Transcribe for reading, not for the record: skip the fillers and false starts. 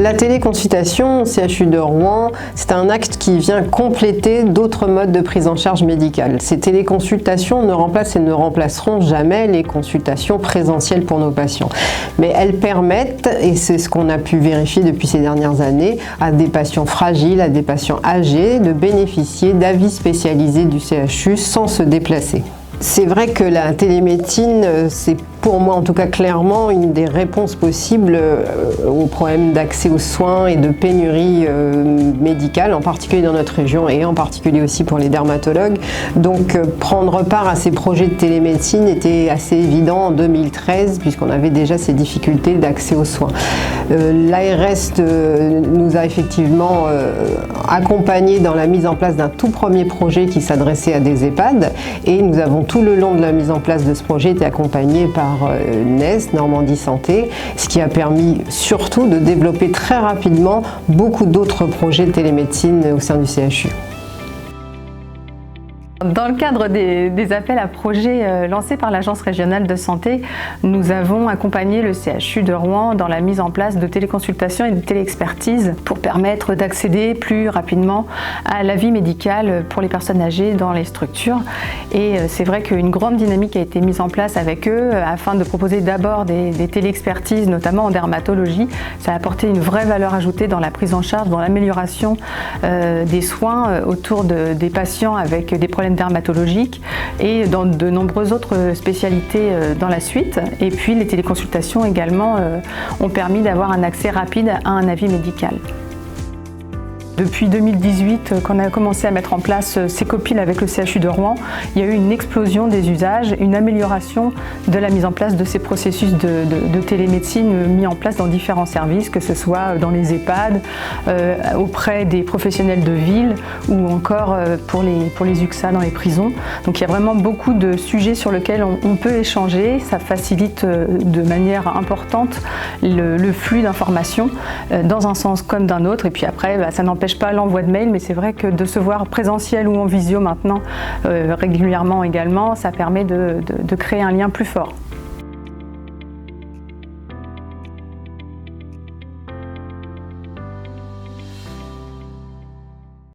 La téléconsultation au CHU de Rouen, c'est un acte qui vient compléter d'autres modes de prise en charge médicale. Ces téléconsultations ne remplacent et ne remplaceront jamais les consultations présentielles pour nos patients. Mais elles permettent, et c'est ce qu'on a pu vérifier depuis ces dernières années, à des patients fragiles, à des patients âgés, de bénéficier d'avis spécialisés du CHU sans se déplacer. C'est vrai que la télémédecine, c'est pour moi en tout cas clairement une des réponses possibles aux problèmes d'accès aux soins et de pénurie médicale, en particulier dans notre région et en particulier aussi pour les dermatologues. Donc prendre part à ces projets de télémédecine était assez évident en 2013 puisqu'on avait déjà ces difficultés d'accès aux soins. L'ARS nous a effectivement accompagnés dans la mise en place d'un tout premier projet qui s'adressait à des EHPAD et nous avons tout le long de la mise en place de ce projet été accompagnés par NES, Normandie Santé, ce qui a permis surtout de développer très rapidement beaucoup d'autres projets de télémédecine au sein du CHU. Dans le cadre des appels à projets lancés par l'Agence régionale de santé, nous avons accompagné le CHU de Rouen dans la mise en place de téléconsultations et de téléexpertises pour permettre d'accéder plus rapidement à l'avis médical pour les personnes âgées dans les structures. Et c'est vrai qu'une grande dynamique a été mise en place avec eux afin de proposer d'abord des téléexpertises, notamment en dermatologie. Ça a apporté une vraie valeur ajoutée dans la prise en charge, dans l'amélioration des soins autour des patients avec des problèmes dermatologiques et dans de nombreuses autres spécialités dans la suite. Et puis les téléconsultations également ont permis d'avoir un accès rapide à un avis médical. Depuis 2018, quand on a commencé à mettre en place ces copiles avec le CHU de Rouen, il y a eu une explosion des usages, une amélioration de la mise en place de ces processus de télémédecine mis en place dans différents services, que ce soit dans les EHPAD, auprès des professionnels de ville ou encore pour les UXA dans les prisons. Donc il y a vraiment beaucoup de sujets sur lesquels on peut échanger, ça facilite de manière importante le flux d'informations dans un sens comme d'un autre, et puis après ça n'empêche pas l'envoi de mail, mais c'est vrai que de se voir présentiel ou en visio maintenant régulièrement également, ça permet de créer un lien plus fort.